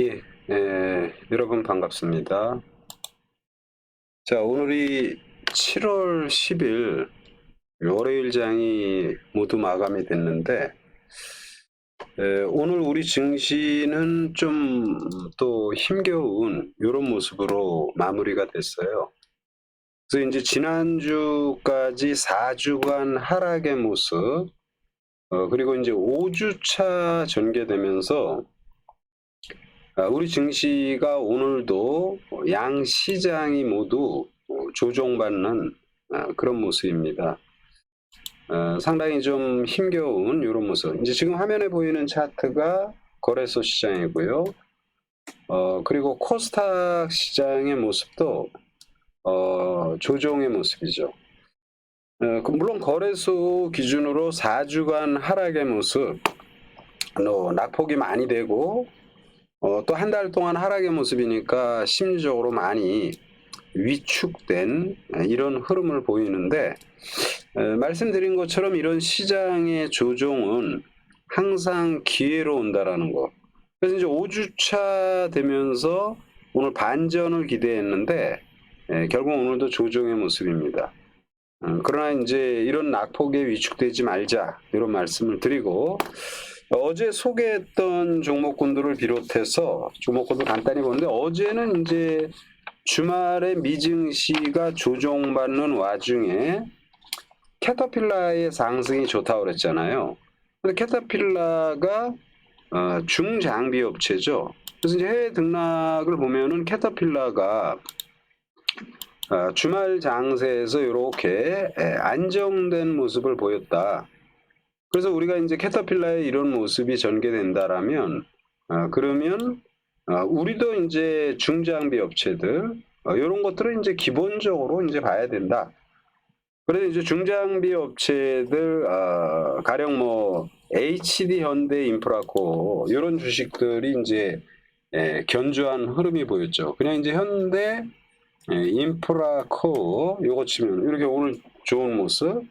예, 여러분 반갑습니다. 자, 오늘이 7월 10일 월요일장이 모두 마감이 됐는데, 오늘 우리 증시는 좀 또 힘겨운 이런 모습으로 마무리가 됐어요. 그래서 이제 지난주까지 4주간 하락의 모습, 그리고 이제 5주차 전개되면서 우리 증시가 오늘도 양 시장이 모두 조종받는 그런 모습입니다. 상당히 좀 힘겨운 이런 모습. 이제 지금 화면에 보이는 차트가 거래소 시장이고요. 그리고 코스닥 시장의 모습도 조종의 모습이죠. 물론 거래소 기준으로 4주간 하락의 모습, 낙폭이 많이 되고 또 한 달 동안 하락의 모습이니까 심리적으로 많이 위축된 이런 흐름을 보이는데, 말씀드린 것처럼 이런 시장의 조종은 항상 기회로 온다라는 거. 그래서 이제 5주차 되면서 오늘 반전을 기대했는데 결국 오늘도 조종의 모습입니다. 그러나 이제 이런 낙폭에 위축되지 말자 이런 말씀을 드리고, 어제 소개했던 종목군들을 비롯해서 종목군들 간단히 보는데, 어제는 이제 주말에 미증시가 조종받는 와중에 캐터필라의 상승이 좋다고 그랬잖아요. 근데 캐터필라가 중장비 업체죠. 그래서 이제 해외 등락을 보면은 캐터필라가 주말 장세에서 이렇게 안정된 모습을 보였다. 그래서 우리가 이제 캐터필라의 이런 모습이 전개된다라면, 그러면 우리도 이제 중장비 업체들 이런 것들을 이제 기본적으로 이제 봐야 된다. 그래서 이제 중장비 업체들 가령 뭐 HD 현대 인프라코 이런 주식들이 이제 견주한 흐름이 보였죠. 그냥 이제 현대 인프라코 요거 치면 이렇게 오늘 좋은 모습.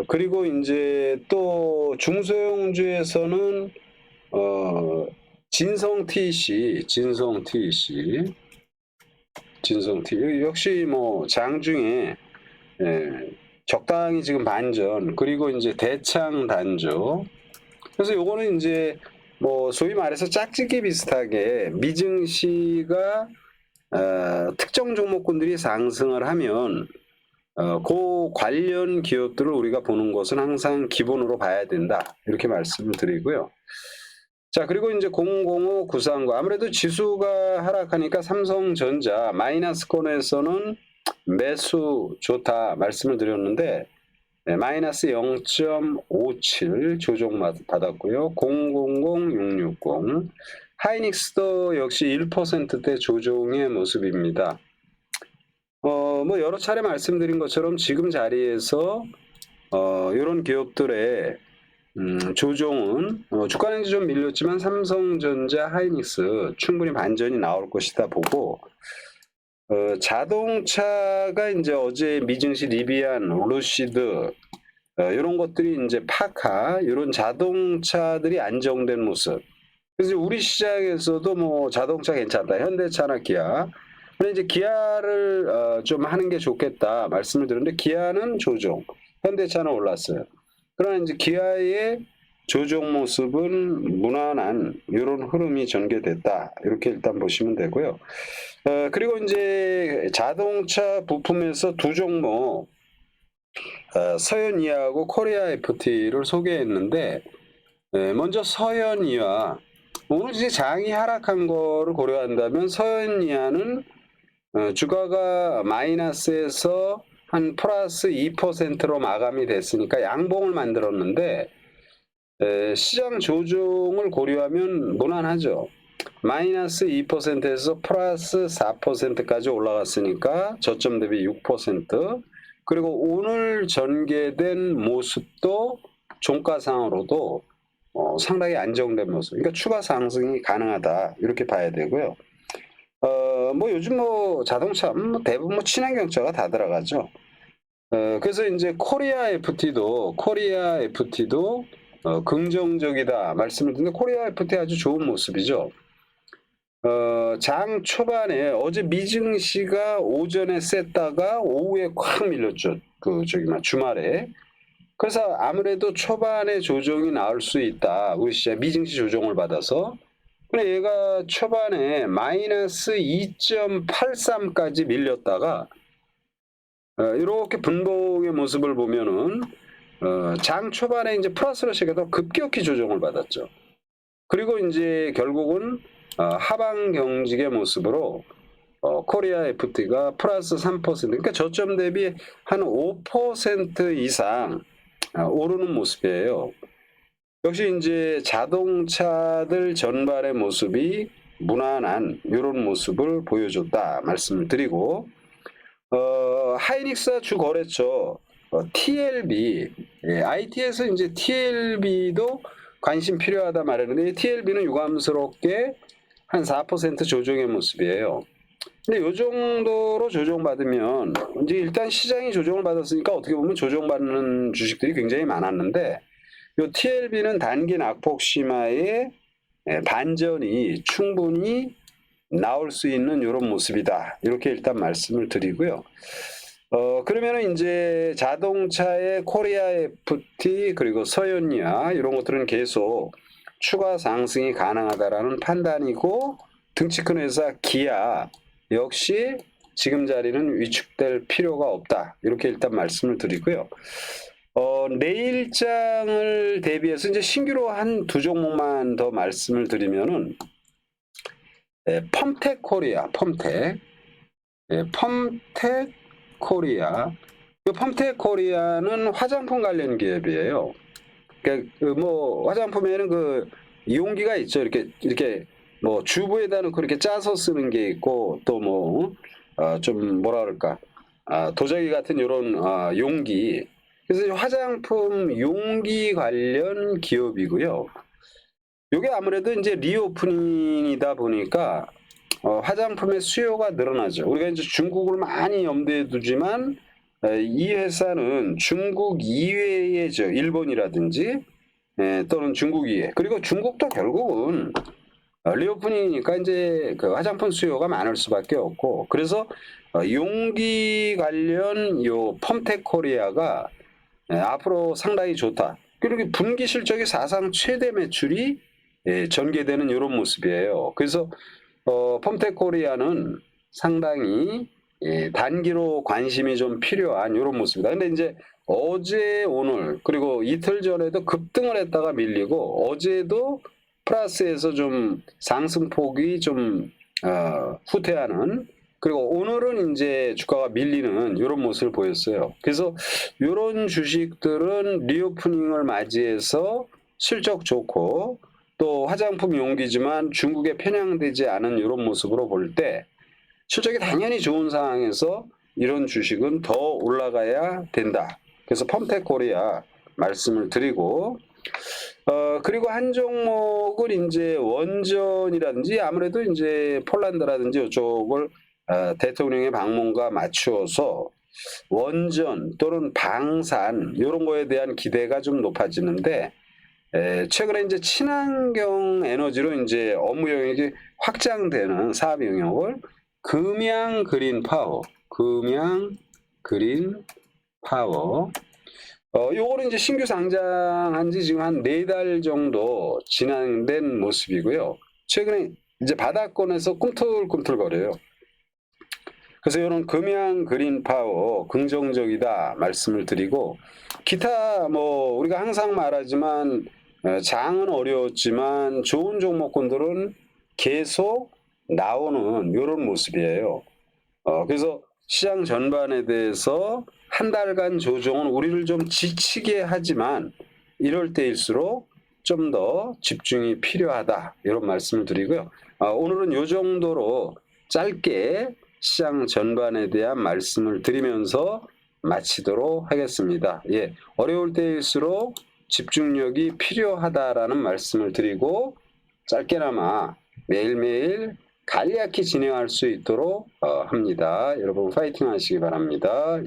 그리고 이제 또 중소형주에서는 진성 TC, 역시 뭐 장중에 적당히 지금 반전, 그리고 이제 대창 단조. 그래서 요거는 이제 뭐 소위 말해서 짝짓기 비슷하게 미증시가 특정 종목군들이 상승을 하면 그 관련 기업들을 우리가 보는 것은 항상 기본으로 봐야 된다. 이렇게 말씀을 드리고요. 자, 그리고 이제 005939. 아무래도 지수가 하락하니까 삼성전자 마이너스권에서는 매수 좋다 말씀을 드렸는데, 마이너스 0.57 조정 받았고요. 000660. 하이닉스도 역시 1%대 조정의 모습입니다. 뭐 여러 차례 말씀드린 것처럼 지금 자리에서 이런 기업들의 조정은 주가는 이제 좀 밀렸지만 삼성전자, 하이닉스 충분히 반전이 나올 것이다 보고, 자동차가 이제 어제 미증시 리비안, 루시드 이런 것들이 이제 파카 이런 자동차들이 안정된 모습. 그래서 우리 시장에서도 뭐 자동차 괜찮다, 현대차나 기아. 근데 이제 기아를 좀 하는 게 좋겠다 말씀을 드렸는데, 기아는 조정, 현대차는 올랐어요. 그러나 이제 기아의 조정 모습은 무난한 이런 흐름이 전개됐다. 이렇게 일단 보시면 되고요. 그리고 이제 자동차 부품에서 두 종목, 서현이하고 코리아 FT를 소개했는데, 먼저 서현이와, 오늘 이제 장이 하락한 거를 고려한다면 서현이와는 주가가 마이너스에서 한 플러스 2%로 마감이 됐으니까 양봉을 만들었는데, 시장 조정을 고려하면 무난하죠. 마이너스 2%에서 플러스 4%까지 올라갔으니까 저점 대비 6%. 그리고 오늘 전개된 모습도 종가상으로도 상당히 안정된 모습. 그러니까 추가 상승이 가능하다 이렇게 봐야 되고요. 뭐 요즘 뭐 자동차 대부분 뭐 친환경차가 다 들어가죠. 그래서 이제 코리아 FT도 긍정적이다 말씀을 드렸는데, 코리아 FT 아주 좋은 모습이죠. 장 초반에 어제 미증시가 오전에 셌다가 오후에 콱 밀렸죠. 주말에. 그래서 아무래도 초반에 조정이 나올 수 있다. 우리 시장 미증시 조정을 받아서. 근데 얘가 초반에 마이너스 2.83까지 밀렸다가 이렇게 분봉의 모습을 보면은 장 초반에 이제 플러스로 시작해서 급격히 조정을 받았죠. 그리고 이제 결국은 하방 경직의 모습으로 코리아 FT가 플러스 3%, 그러니까 저점 대비 한 5% 이상 오르는 모습이에요. 역시 이제 자동차들 전반의 모습이 무난한 이런 모습을 보여줬다 말씀을 드리고, 하이닉스 주 거래처 TLB, IT에서 이제 TLB도 관심 필요하다 말했는데 TLB는 유감스럽게 한 4% 조정의 모습이에요. 근데 이 정도로 조정받으면 이제 일단 시장이 조정을 받았으니까 어떻게 보면 조정받는 주식들이 굉장히 많았는데 이 TLB는 단기 낙폭 심화의 반전이 충분히 나올 수 있는 이런 모습이다. 이렇게 일단 말씀을 드리고요. 그러면은 이제 자동차의 코리아 FT 그리고 서현야 이런 것들은 계속 추가 상승이 가능하다라는 판단이고, 등치 큰 회사 기아 역시 지금 자리는 위축될 필요가 없다. 이렇게 일단 말씀을 드리고요. 내일장을 대비해서 이제 신규로 한 두 종목만 더 말씀을 드리면은 펌텍 코리아, 펌텍 코리아. 이 펌텍 코리아는 화장품 관련 기업이에요. 그러니까 뭐 화장품에는 그 용기가 있죠. 이렇게 뭐 주부에다 놓고 이렇게 짜서 쓰는 게 있고, 또 뭐 좀 뭐라 그럴까, 도자기 같은 이런 용기. 그래서 화장품 용기 관련 기업이고요. 이게 아무래도 이제 리오프닝이다 보니까 화장품의 수요가 늘어나죠. 우리가 이제 중국을 많이 염두에 두지만 이 회사는 중국 이외에죠. 일본이라든지 또는 중국 이외. 그리고 중국도 결국은 리오프닝이니까 이제 그 화장품 수요가 많을 수밖에 없고, 그래서 용기 관련 요 펌텍 코리아가 앞으로 상당히 좋다. 그리고 분기 실적이 사상 최대 매출이 전개되는 이런 모습이에요. 그래서 펌텍 코리아는 상당히 단기로 관심이 좀 필요한 이런 모습이다. 근데 이제 어제 오늘 그리고 이틀 전에도 급등을 했다가 밀리고, 어제도 플러스에서 좀 상승폭이 좀 후퇴하는, 그리고 오늘은 이제 주가가 밀리는 이런 모습을 보였어요. 그래서 이런 주식들은 리오프닝을 맞이해서 실적 좋고, 또 화장품 용기지만 중국에 편향되지 않은 이런 모습으로 볼 때 실적이 당연히 좋은 상황에서 이런 주식은 더 올라가야 된다. 그래서 펌텍 코리아 말씀을 드리고, 그리고 한 종목은 이제 원전이라든지 아무래도 이제 폴란드라든지 이쪽을 대통령의 방문과 맞추어서 원전 또는 방산 이런 거에 대한 기대가 좀 높아지는데, 최근에 이제 친환경 에너지로 이제 업무 영역이 확장되는 사업 영역을 금양 그린 파워, 요거는 이제 신규 상장한 지 지금 한 4달 정도 진행된 모습이고요. 최근에 이제 바닥권에서 꿈틀꿈틀거려요. 그래서 이런 금양 그린 파워 긍정적이다 말씀을 드리고, 기타 뭐 우리가 항상 말하지만 장은 어려웠지만 좋은 종목군들은 계속 나오는 이런 모습이에요. 그래서 시장 전반에 대해서 한 달간 조정은 우리를 좀 지치게 하지만 이럴 때일수록 좀 더 집중이 필요하다, 이런 말씀을 드리고요. 오늘은 이 정도로 짧게 시장 전반에 대한 말씀을 드리면서 마치도록 하겠습니다. 어려울 때일수록 집중력이 필요하다라는 말씀을 드리고, 짧게나마 매일매일 간략히 진행할 수 있도록 합니다. 여러분 파이팅 하시기 바랍니다.